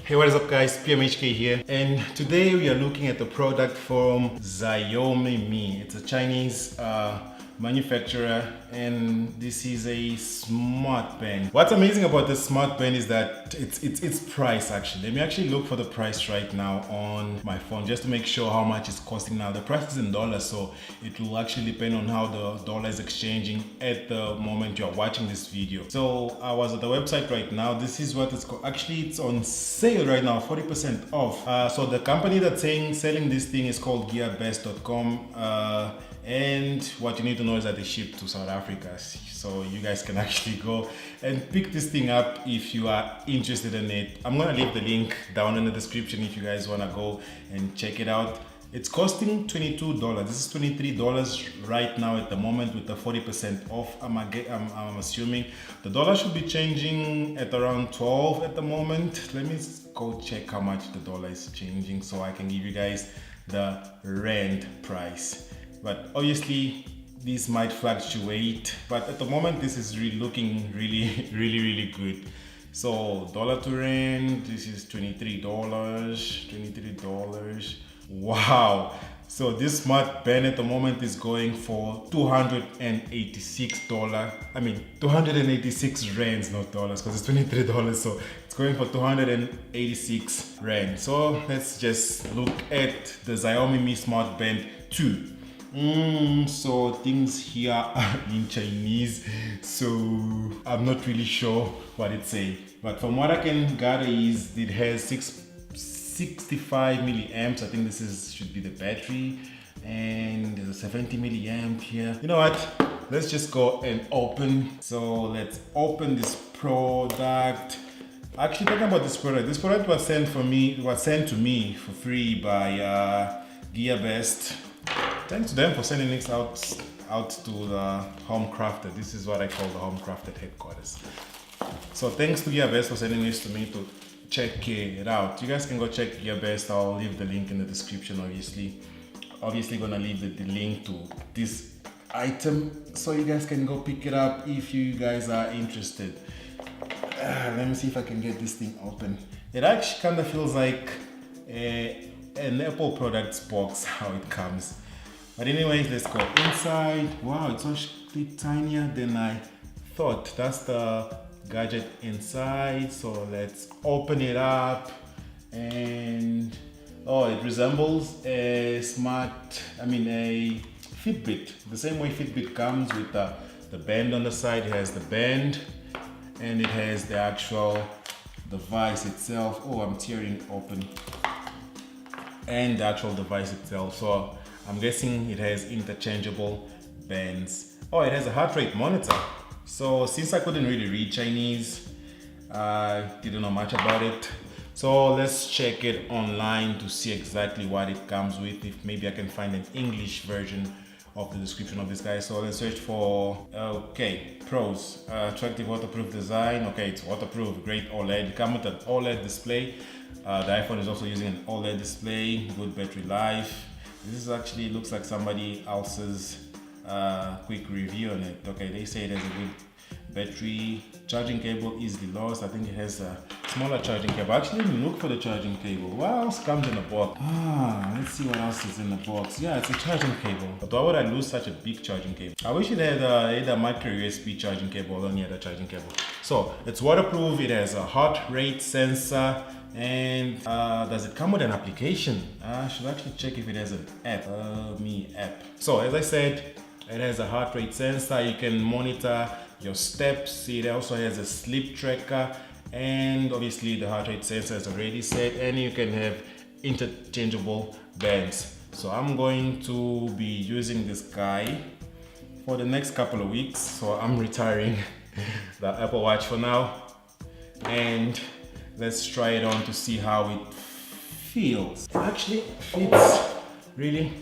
Hey, what is up guys, PMHK here, and today we are looking at the product from Xiaomi. It's a Chinese manufacturer, and this is a smart band. What's amazing about this smart band is that it's price actually. Let me actually look for the price right now on my phone just to make sure how much it's costing now. The price is in dollars, so it will actually depend on how the dollar is exchanging at the moment you're watching this video. So I was at the website right now. This is what it's actually, it's on sale right now, 40% off. So the company that's selling this thing is called gearbest.com. And what you need to know is that they ship to South Africa, so you guys can actually go and pick this thing up if you are interested in it. I'm gonna leave the link down in the description if you guys wanna go and check it out. It's costing $22. This is $23 right now at the moment with the 40% off. I'm assuming the dollar should be changing at around 12 at the moment. Let me go check how much the dollar is changing so I can give you guys the rand price. But obviously these might fluctuate, but at the moment this is really looking really good. So dollar to rand, this is $23. Wow. So this smart band at the moment is going for $286. I mean 286 rands, not dollars, because it's $23. So it's going for 286 rand. So let's just look at the Xiaomi Mi Smart Band 2. So things here are in Chinese, so I'm not really sure what it's saying. But from what I can gather is it has 65 milliamps. I think this should be the battery, and there's a 70 milliamp here. You know what? Let's just go and open. So let's open this product. Actually, talking about this product was sent to me for free by Gearbest. Thanks to them for sending this out to the Homekrafted. This is what I call the Homekrafted headquarters. So thanks to Gearbest for sending this to me to check it out. You guys can go check Gearbest. I'll leave the link in the description, obviously gonna leave the link to this item so you guys can go pick it up if you guys are interested. Let me see if I can get this thing open. It actually kind of feels like an Apple products box, how it comes. But anyways, let's go inside. Wow, it's actually tinier than I thought. That's the gadget inside. So let's open it up, and oh, it resembles a Fitbit. The same way Fitbit comes with the band on the side. It has the band and it has the actual device itself. Oh, I'm tearing open. And the actual device itself. So I'm guessing it has interchangeable bands. Oh, it has a heart rate monitor. So since I couldn't really read Chinese, I didn't know much about it. So let's check it online to see exactly what it comes with. If maybe I can find an English version of the description of this guy. So let's search for, okay, pros. Attractive waterproof design. Okay, it's waterproof, great OLED. Come with an OLED display. The iPhone is also using an OLED display, good battery life. This is actually looks like somebody else's quick review on it. Okay, they say it has a good battery. Charging cable easily lost. I think it has a smaller charging cable. Actually, let me look for the charging cable. What else comes in the box? Let's see what else is in the box. Yeah, it's a charging cable. But why would I lose such a big charging cable? I wish it had either micro USB charging cable or any other charging cable. So it's waterproof. It has a heart rate sensor. And does it come with an application? I should actually check if it has an app. Mi app. So as I said, it has a heart rate sensor. You can monitor your steps. It also has a sleep tracker, and obviously the heart rate sensor is already set, and you can have interchangeable bands. So I'm going to be using this guy for the next couple of weeks. So I'm retiring the Apple Watch for now, and let's try it on to see how it feels. It actually fits really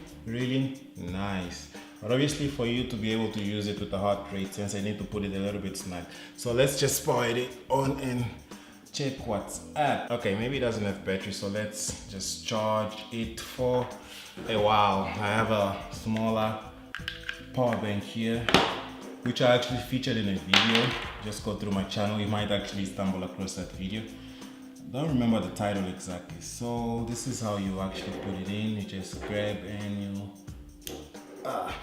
nice. But obviously for you to be able to use it with the heart rate sensor, you need to put it a little bit snug. So let's just power it on and check what's up. Okay, maybe it doesn't have battery, so let's just charge it for a while. I have a smaller power bank here, which I actually featured in a video. Just go through my channel, you might actually stumble across that video. don't remember the title exactly. So this is how you actually put it in. You just grab and you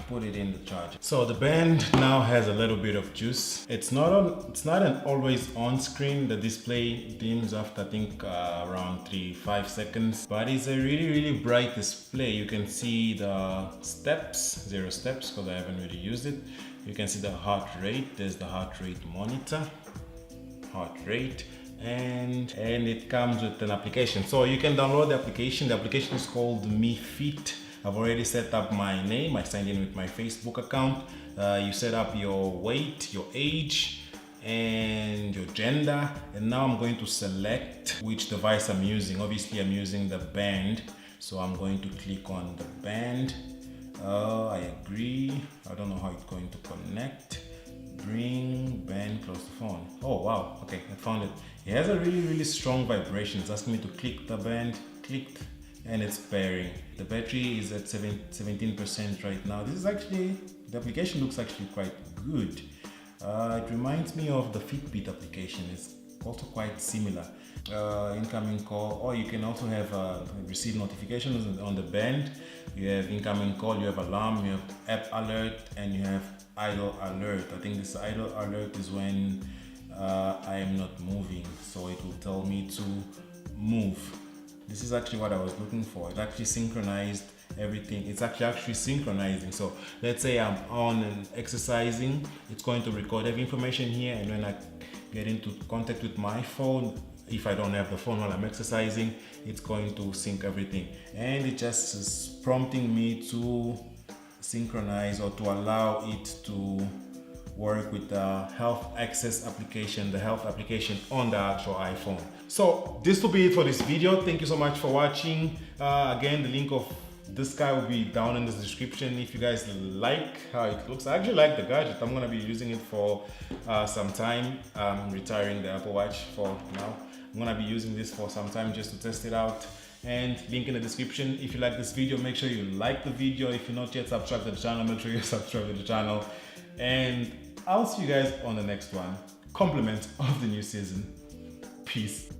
put it in the charger. So the band now has a little bit of juice. It's not an always on screen. The display dims after I think around 3-5 seconds, but it's a really bright display. You can see the steps, 0 steps, because I haven't really used it. You can see the heart rate. There's the heart rate monitor, heart rate, and it comes with an application. So you can download the application. The application is called Mi Fit. I've already set up my name. I signed in with my Facebook account. You set up your weight, your age, and your gender. And now I'm going to select which device I'm using. Obviously, I'm using the band. So I'm going to click on the band. I agree. I don't know how it's going to connect. Bring band close to phone. Oh, wow. Okay, I found it. It has a really strong vibration. It's asking me to click the band. Clicked. And it's pairing. The battery is at 17% right now. This is actually, the application looks actually quite good. It reminds me of the Fitbit application. It's also quite similar. Incoming call, or you can also have receive notifications on the band. You have incoming call, you have alarm, you have app alert, and you have idle alert. I think this idle alert is when I am not moving, so it will tell me to move. This is actually what I was looking for. It actually synchronized everything. It's actually synchronizing. So let's say I'm on and exercising, it's going to record every information here, and when I get into contact with my phone, if I don't have the phone while I'm exercising, it's going to sync everything. And it just is prompting me to synchronize or to allow it to work with the health access application, the health application on the actual iPhone. So this will be it for this video. Thank you so much for watching. Again, the link of this guy will be down in the description. If you guys like how it looks, I actually like the gadget. I'm gonna be using it for some time. I'm retiring the Apple Watch for now. I'm gonna be using this for some time just to test it out. And link in the description. If you like this video, make sure you like the video. If you're not yet subscribed to the channel, make sure you subscribe to the channel. And I'll see you guys on the next one. Compliments of the new season. Peace.